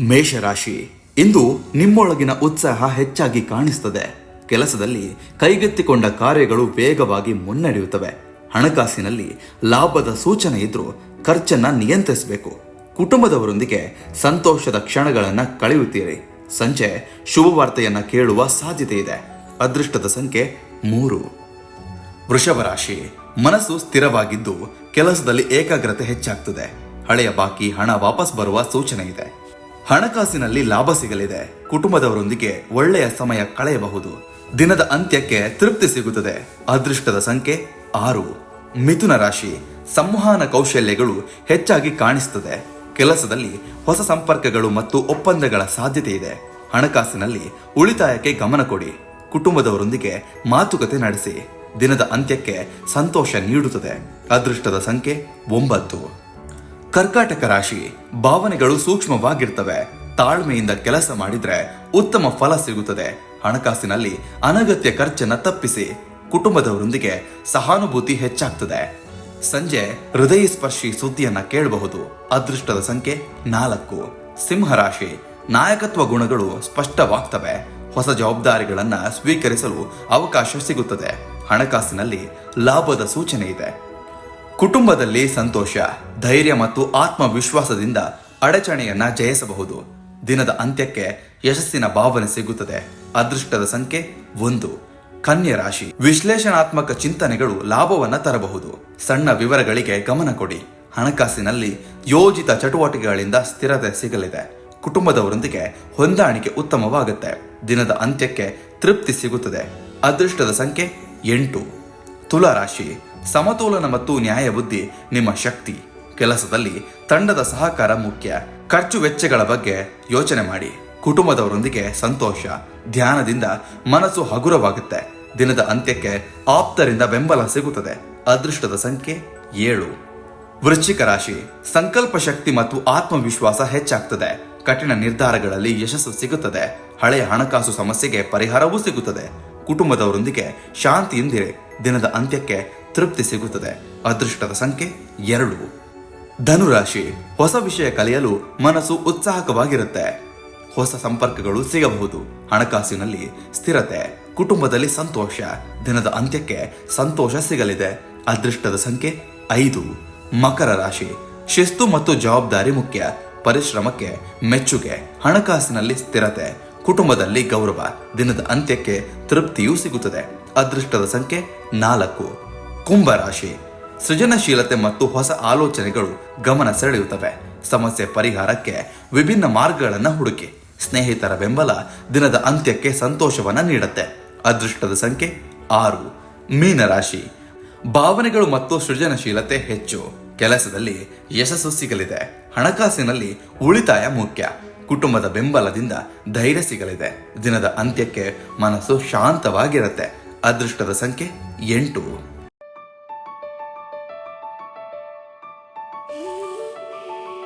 ಮೇಷರಾಶಿ, ಇಂದು ನಿಮ್ಮೊಳಗಿನ ಉತ್ಸಾಹ ಹೆಚ್ಚಾಗಿ ಕಾಣಿಸುತ್ತದೆ. ಕೆಲಸದಲ್ಲಿ ಕೈಗೆತ್ತಿಕೊಂಡ ಕಾರ್ಯಗಳು ವೇಗವಾಗಿ ಮುನ್ನಡೆಯುತ್ತವೆ. ಹಣಕಾಸಿನಲ್ಲಿ ಲಾಭದ ಸೂಚನೆ ಇದ್ರೂ ಖರ್ಚನ್ನ ನಿಯಂತ್ರಿಸಬೇಕು. ಕುಟುಂಬದವರೊಂದಿಗೆ ಸಂತೋಷದ ಕ್ಷಣಗಳನ್ನು ಕಳೆಯುತ್ತೀರಿ. ಸಂಜೆ ಶುಭವಾರ್ತೆಯನ್ನ ಕೇಳುವ ಸಾಧ್ಯತೆ ಇದೆ. ಅದೃಷ್ಟದ ಸಂಖ್ಯೆ 3. ವೃಷಭ ರಾಶಿ, ಮನಸ್ಸು ಸ್ಥಿರವಾಗಿದ್ದು ಕೆಲಸದಲ್ಲಿ ಏಕಾಗ್ರತೆ ಹೆಚ್ಚಾಗ್ತದೆ. ಹಳೆಯ ಬಾಕಿ ಹಣ ವಾಪಸ್ ಬರುವ ಸೂಚನೆ ಇದೆ. ಹಣಕಾಸಿನಲ್ಲಿ ಲಾಭ ಸಿಗಲಿದೆ. ಕುಟುಂಬದವರೊಂದಿಗೆ ಒಳ್ಳೆಯ ಸಮಯ ಕಳೆಯಬಹುದು. ದಿನದ ಅಂತ್ಯಕ್ಕೆ ತೃಪ್ತಿ ಸಿಗುತ್ತದೆ. ಅದೃಷ್ಟದ ಸಂಖ್ಯೆ 6. ಮಿಥುನ ರಾಶಿ, ಸಂವಹನ ಕೌಶಲ್ಯಗಳು ಹೆಚ್ಚಾಗಿ ಕಾಣಿಸುತ್ತದೆ. ಕೆಲಸದಲ್ಲಿ ಹೊಸ ಸಂಪರ್ಕಗಳು ಮತ್ತು ಒಪ್ಪಂದಗಳ ಸಾಧ್ಯತೆ ಇದೆ. ಹಣಕಾಸಿನಲ್ಲಿ ಉಳಿತಾಯಕ್ಕೆ ಗಮನ ಕೊಡಿ. ಕುಟುಂಬದವರೊಂದಿಗೆ ಮಾತುಕತೆ ನಡೆಸಿ. ದಿನದ ಅಂತ್ಯಕ್ಕೆ ಸಂತೋಷ ನೀಡುತ್ತದೆ. ಅದೃಷ್ಟದ ಸಂಖ್ಯೆ 9. ಕರ್ಕಾಟಕ ರಾಶಿ, ಭಾವನೆಗಳು ಸೂಕ್ಷ್ಮವಾಗಿರ್ತವೆ. ತಾಳ್ಮೆಯಿಂದ ಕೆಲಸ ಮಾಡಿದ್ರೆ ಉತ್ತಮ ಫಲ ಸಿಗುತ್ತದೆ. ಹಣಕಾಸಿನಲ್ಲಿ ಅನಗತ್ಯ ಖರ್ಚನ್ನ ತಪ್ಪಿಸಿ. ಕುಟುಂಬದವರೊಂದಿಗೆ ಸಹಾನುಭೂತಿ ಹೆಚ್ಚಾಗ್ತದೆ. ಸಂಜೆ ಹೃದಯ ಸ್ಪರ್ಶಿ ಸುದ್ದಿಯನ್ನ ಕೇಳಬಹುದು. ಅದೃಷ್ಟದ ಸಂಖ್ಯೆ 4. ಸಿಂಹರಾಶಿ, ನಾಯಕತ್ವ ಗುಣಗಳು ಸ್ಪಷ್ಟವಾಗ್ತವೆ. ಹೊಸ ಜವಾಬ್ದಾರಿಗಳನ್ನ ಸ್ವೀಕರಿಸಲು ಅವಕಾಶ ಸಿಗುತ್ತದೆ. ಹಣಕಾಸಿನಲ್ಲಿ ಲಾಭದ ಸೂಚನೆ ಇದೆ. ಕುಟುಂಬದಲ್ಲಿ ಸಂತೋಷ, ಧೈರ್ಯ ಮತ್ತು ಆತ್ಮವಿಶ್ವಾಸದಿಂದ ಅಡಚಣೆಯನ್ನ ಜಯಿಸಬಹುದು. ದಿನದ ಅಂತ್ಯಕ್ಕೆ ಯಶಸ್ಸಿನ ಭಾವನೆ ಸಿಗುತ್ತದೆ. ಅದೃಷ್ಟದ ಸಂಖ್ಯೆ 1. ಕನ್ಯಾ ರಾಶಿ, ವಿಶ್ಲೇಷಣಾತ್ಮಕ ಚಿಂತನೆಗಳು ಲಾಭವನ್ನ ತರಬಹುದು. ಸಣ್ಣ ವಿವರಗಳಿಗೆ ಗಮನ ಕೊಡಿ. ಹಣಕಾಸಿನಲ್ಲಿ ಯೋಜಿತ ಚಟುವಟಿಕೆಗಳಿಂದ ಸ್ಥಿರತೆ ಸಿಗಲಿದೆ. ಕುಟುಂಬದವರೊಂದಿಗೆ ಹೊಂದಾಣಿಕೆ ಉತ್ತಮವಾಗುತ್ತೆ. ದಿನದ ಅಂತ್ಯಕ್ಕೆ ತೃಪ್ತಿ ಸಿಗುತ್ತದೆ. ಅದೃಷ್ಟದ ಸಂಖ್ಯೆ 8. ತುಲಾ ರಾಶಿ, ಸಮತೋಲನ ಮತ್ತು ನ್ಯಾಯ ಬುದ್ಧಿ ನಿಮ್ಮ ಶಕ್ತಿ. ಕೆಲಸದಲ್ಲಿ ತಂಡದ ಸಹಕಾರ ಮುಖ್ಯ. ಖರ್ಚು ವೆಚ್ಚಗಳ ಬಗ್ಗೆ ಯೋಚನೆ ಮಾಡಿ. ಕುಟುಂಬದವರೊಂದಿಗೆ ಸಂತೋಷ, ಧ್ಯಾನದಿಂದ ಮನಸ್ಸು ಹಗುರವಾಗುತ್ತೆ. ದಿನದ ಅಂತ್ಯಕ್ಕೆ ಆಪ್ತರಿಂದ ಬೆಂಬಲ ಸಿಗುತ್ತದೆ. ಅದೃಷ್ಟದ ಸಂಖ್ಯೆ 7. ವೃಶ್ಚಿಕ ರಾಶಿ, ಸಂಕಲ್ಪ ಶಕ್ತಿ ಮತ್ತು ಆತ್ಮವಿಶ್ವಾಸ ಹೆಚ್ಚಾಗ್ತದೆ. ಕಠಿಣ ನಿರ್ಧಾರಗಳಲ್ಲಿ ಯಶಸ್ಸು ಸಿಗುತ್ತದೆ. ಹಳೆಯ ಹಣಕಾಸು ಸಮಸ್ಯೆಗೆ ಪರಿಹಾರವೂ ಸಿಗುತ್ತದೆ. ಕುಟುಂಬದವರೊಂದಿಗೆ ಶಾಂತಿಯಿಂದಿರಿ. ದಿನದ ಅಂತ್ಯಕ್ಕೆ ತೃಪ್ತಿ ಸಿಗುತ್ತದೆ. ಅದೃಷ್ಟದ ಸಂಖ್ಯೆ 2. ಧನುರಾಶಿ, ಹೊಸ ವಿಷಯ ಕಲಿಯಲು ಮನಸ್ಸು ಉತ್ಸಾಹಕವಾಗಿರುತ್ತೆ. ಹೊಸ ಸಂಪರ್ಕಗಳು ಸಿಗಬಹುದು. ಹಣಕಾಸಿನಲ್ಲಿ ಸ್ಥಿರತೆ, ಕುಟುಂಬದಲ್ಲಿ ಸಂತೋಷ. ದಿನದ ಅಂತ್ಯಕ್ಕೆ ಸಂತೋಷ ಸಿಗಲಿದೆ. ಅದೃಷ್ಟದ ಸಂಖ್ಯೆ 5. ಮಕರ ರಾಶಿ, ಶಿಸ್ತು ಮತ್ತು ಜವಾಬ್ದಾರಿ ಮುಖ್ಯ. ಪರಿಶ್ರಮಕ್ಕೆ ಮೆಚ್ಚುಗೆ. ಹಣಕಾಸಿನಲ್ಲಿ ಸ್ಥಿರತೆ, ಕುಟುಂಬದಲ್ಲಿ ಗೌರವ. ದಿನದ ಅಂತ್ಯಕ್ಕೆ ತೃಪ್ತಿಯೂ ಸಿಗುತ್ತದೆ. ಅದೃಷ್ಟದ ಸಂಖ್ಯೆ 4. ಕುಂಭರಾಶಿ, ಸೃಜನಶೀಲತೆ ಮತ್ತು ಹೊಸ ಆಲೋಚನೆಗಳು ಗಮನ ಸೆಳೆಯುತ್ತವೆ. ಸಮಸ್ಯೆ ಪರಿಹಾರಕ್ಕೆ ವಿಭಿನ್ನ ಮಾರ್ಗಗಳನ್ನು ಹುಡುಕಿ. ಸ್ನೇಹಿತರ ಬೆಂಬಲ ದಿನದ ಅಂತ್ಯಕ್ಕೆ ಸಂತೋಷವನ್ನ ನೀಡುತ್ತೆ. ಅದೃಷ್ಟದ ಸಂಖ್ಯೆ 6. ಮೀನರಾಶಿ, ಭಾವನೆಗಳು ಮತ್ತು ಸೃಜನಶೀಲತೆ ಹೆಚ್ಚು. ಕೆಲಸದಲ್ಲಿ ಯಶಸ್ಸು ಸಿಗಲಿದೆ. ಹಣಕಾಸಿನಲ್ಲಿ ಉಳಿತಾಯ ಮುಖ್ಯ. ಕುಟುಂಬದ ಬೆಂಬಲದಿಂದ ಧೈರ್ಯ ಸಿಗಲಿದೆ. ದಿನದ ಅಂತ್ಯಕ್ಕೆ ಮನಸ್ಸು ಶಾಂತವಾಗಿರುತ್ತೆ. ಅದೃಷ್ಟದ ಸಂಖ್ಯೆ 8.